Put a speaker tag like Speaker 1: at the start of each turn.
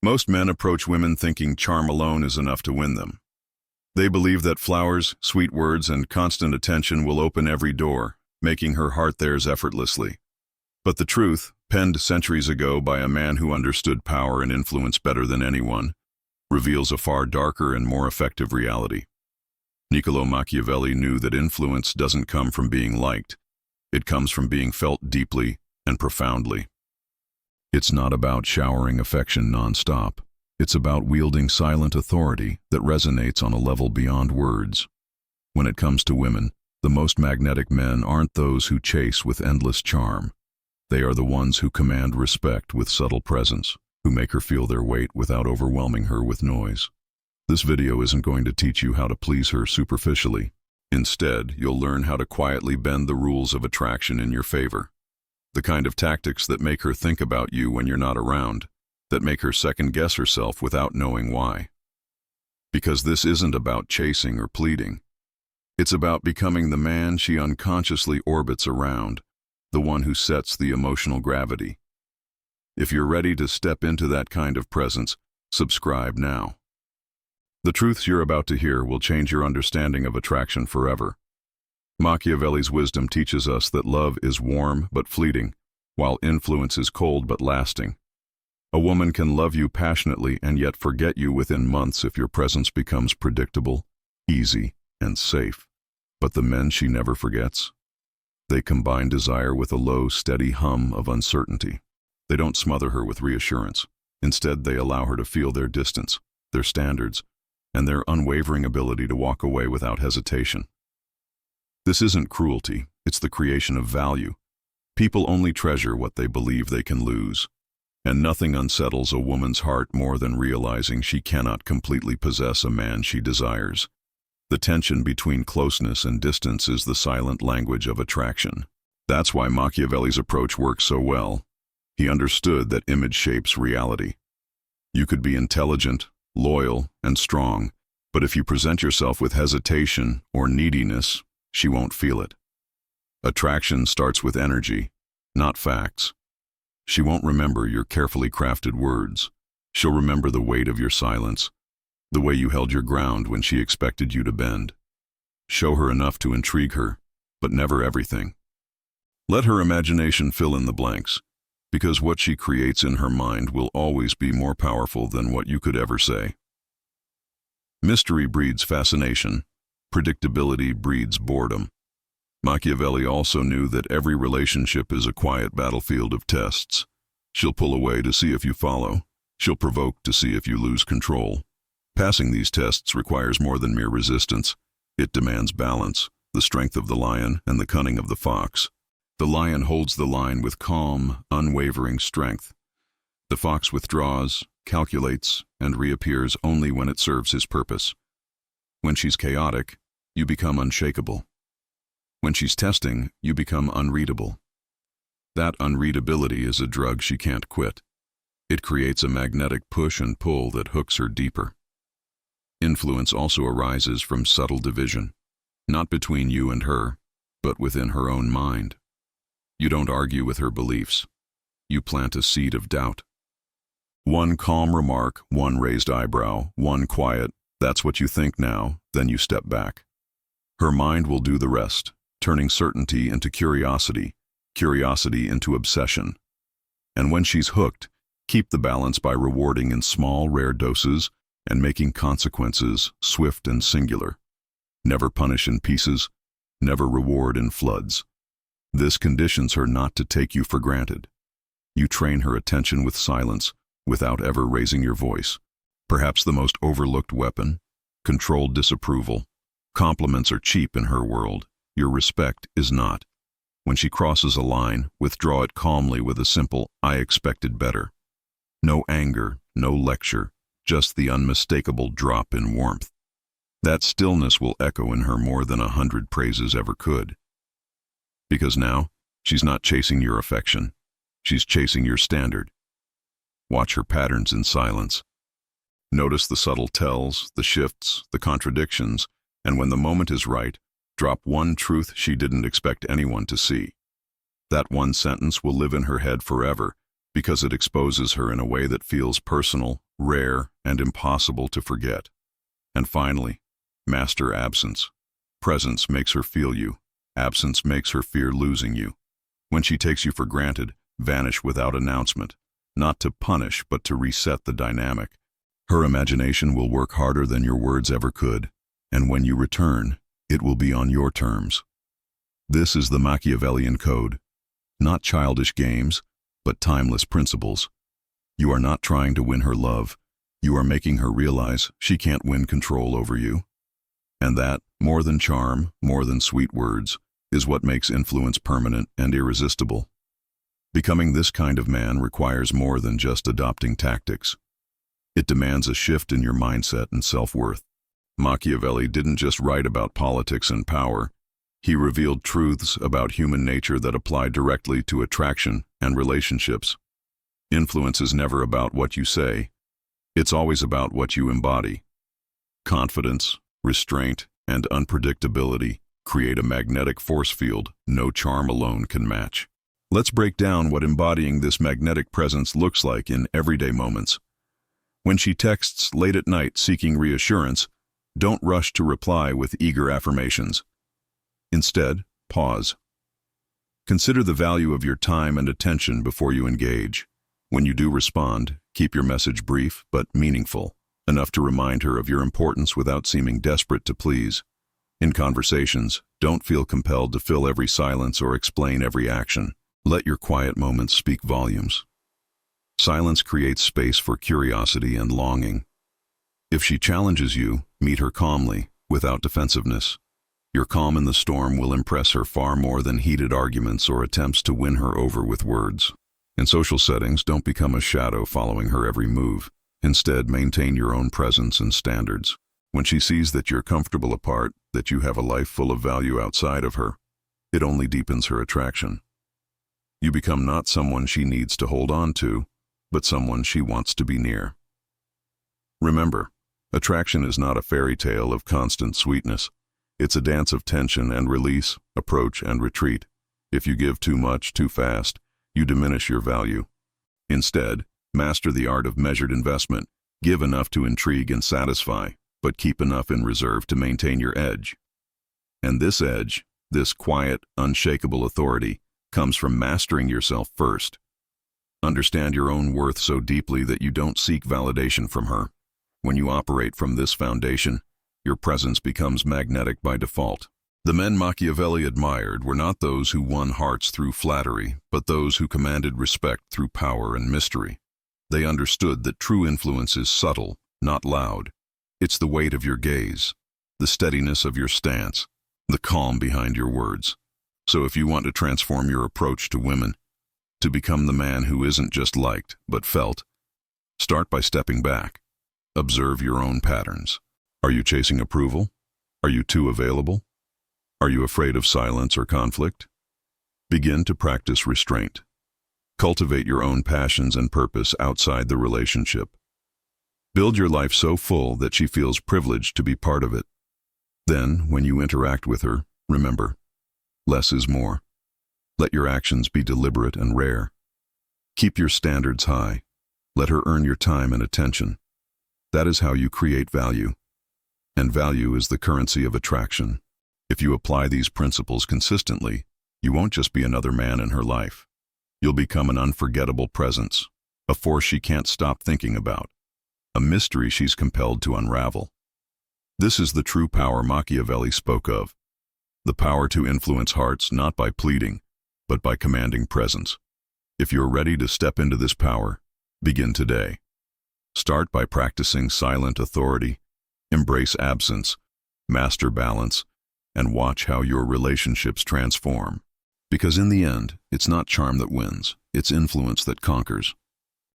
Speaker 1: Most men approach women thinking charm alone is enough to win them. They believe that flowers, sweet words, and constant attention will open every door, making her heart theirs effortlessly. But the truth, penned centuries ago by a man who understood power and influence better than anyone, reveals a far darker and more effective reality. Niccolò Machiavelli knew that influence doesn't come from being liked. It comes from being felt deeply and profoundly. It's not about showering affection nonstop. It's about wielding silent authority that resonates on a level beyond words. When it comes to women, the most magnetic men aren't those who chase with endless charm. They are the ones who command respect with subtle presence, who make her feel their weight without overwhelming her with noise. This video isn't going to teach you how to please her superficially. Instead, you'll learn how to quietly bend the rules of attraction in your favor. The kind of tactics that make her think about you when you're not around, that make her second-guess herself without knowing why. Because this isn't about chasing or pleading. It's about becoming the man she unconsciously orbits around, the one who sets the emotional gravity. If you're ready to step into that kind of presence, subscribe now. The truths you're about to hear will change your understanding of attraction forever. Machiavelli's wisdom teaches us that love is warm but fleeting, while influence is cold but lasting. A woman can love you passionately and yet forget you within months if your presence becomes predictable, easy, and safe. But the men she never forgets? They combine desire with a low, steady hum of uncertainty. They don't smother her with reassurance. Instead, they allow her to feel their distance, their standards, and their unwavering ability to walk away without hesitation. This isn't cruelty, it's the creation of value. People only treasure what they believe they can lose. And nothing unsettles a woman's heart more than realizing she cannot completely possess a man she desires. The tension between closeness and distance is the silent language of attraction. That's why Machiavelli's approach works so well. He understood that image shapes reality. You could be intelligent, loyal, and strong, but if you present yourself with hesitation or neediness, she won't feel it. Attraction starts with energy, not facts. She won't remember your carefully crafted words. She'll remember the weight of your silence, the way you held your ground when she expected you to bend. Show her enough to intrigue her, but never everything. Let her imagination fill in the blanks, because what she creates in her mind will always be more powerful than what you could ever say. Mystery breeds fascination. Predictability breeds boredom. Machiavelli also knew that every relationship is a quiet battlefield of tests. She'll pull away to see if you follow. She'll provoke to see if you lose control. Passing these tests requires more than mere resistance. It demands balance, the strength of the lion and the cunning of the fox. The lion holds the line with calm, unwavering strength. The fox withdraws, calculates, and reappears only when it serves his purpose. When she's chaotic, you become unshakable. When she's testing, you become unreadable. That unreadability is a drug she can't quit. It creates a magnetic push and pull that hooks her deeper. Influence also arises from subtle division, not between you and her, but within her own mind. You don't argue with her beliefs. You plant a seed of doubt. One calm remark, one raised eyebrow, one quiet, "That's what you think now," then you step back. Her mind will do the rest, turning certainty into curiosity, curiosity into obsession. And when she's hooked, keep the balance by rewarding in small, rare doses and making consequences swift and singular. Never punish in pieces, never reward in floods. This conditions her not to take you for granted. You train her attention with silence, without ever raising your voice. Perhaps the most overlooked weapon, controlled disapproval. Compliments are cheap in her world. Your respect is not. When she crosses a line, withdraw it calmly with a simple, "I expected better." No anger, no lecture, just the unmistakable drop in warmth. That stillness will echo in her more than 100 praises ever could. Because now, she's not chasing your affection. She's chasing your standard. Watch her patterns in silence. Notice the subtle tells, the shifts, the contradictions, and when the moment is right, drop one truth she didn't expect anyone to see. That one sentence will live in her head forever, because it exposes her in a way that feels personal, rare, and impossible to forget. And finally, master absence. Presence makes her feel you. Absence makes her fear losing you. When she takes you for granted, vanish without announcement, not to punish but to reset the dynamic. Her imagination will work harder than your words ever could, and when you return, it will be on your terms. This is the Machiavellian code. Not childish games, but timeless principles. You are not trying to win her love. You are making her realize she can't win control over you. And that, more than charm, more than sweet words, is what makes influence permanent and irresistible. Becoming this kind of man requires more than just adopting tactics. It demands a shift in your mindset and self-worth. Machiavelli didn't just write about politics and power. He revealed truths about human nature that apply directly to attraction and relationships. Influence is never about what you say. It's always about what you embody. Confidence, restraint, and unpredictability create a magnetic force field no charm alone can match. Let's break down what embodying this magnetic presence looks like in everyday moments. When she texts late at night seeking reassurance, don't rush to reply with eager affirmations. Instead, pause. Consider the value of your time and attention before you engage. When you do respond, keep your message brief but meaningful, enough to remind her of your importance without seeming desperate to please. In conversations, don't feel compelled to fill every silence or explain every action. Let your quiet moments speak volumes. Silence creates space for curiosity and longing. If she challenges you, meet her calmly, without defensiveness. Your calm in the storm will impress her far more than heated arguments or attempts to win her over with words. In social settings, don't become a shadow following her every move. Instead, maintain your own presence and standards. When she sees that you're comfortable apart, that you have a life full of value outside of her, it only deepens her attraction. You become not someone she needs to hold on to, but someone she wants to be near. Remember, attraction is not a fairy tale of constant sweetness. It's a dance of tension and release, approach and retreat. If you give too much too fast, you diminish your value. Instead, master the art of measured investment. Give enough to intrigue and satisfy, but keep enough in reserve to maintain your edge. And this edge, this quiet, unshakable authority, comes from mastering yourself first. Understand your own worth so deeply that you don't seek validation from her. When you operate from this foundation, your presence becomes magnetic by default. The men Machiavelli admired were not those who won hearts through flattery, but those who commanded respect through power and mystery. They understood that true influence is subtle, not loud. It's the weight of your gaze, the steadiness of your stance, the calm behind your words. So if you want to transform your approach to women, to become the man who isn't just liked, but felt, start by stepping back. Observe your own patterns. Are you chasing approval? Are you too available? Are you afraid of silence or conflict? Begin to practice restraint. Cultivate your own passions and purpose outside the relationship. Build your life so full that she feels privileged to be part of it. Then, when you interact with her, remember, less is more. Let your actions be deliberate and rare. Keep your standards high. Let her earn your time and attention. That is how you create value. And value is the currency of attraction. If you apply these principles consistently, you won't just be another man in her life. You'll become an unforgettable presence, a force she can't stop thinking about, a mystery she's compelled to unravel. This is the true power Machiavelli spoke of, the power to influence hearts not by pleading, but by commanding presence. If you're ready to step into this power, begin today. Start by practicing silent authority, embrace absence, master balance, and watch how your relationships transform. Because in the end, it's not charm that wins, it's influence that conquers.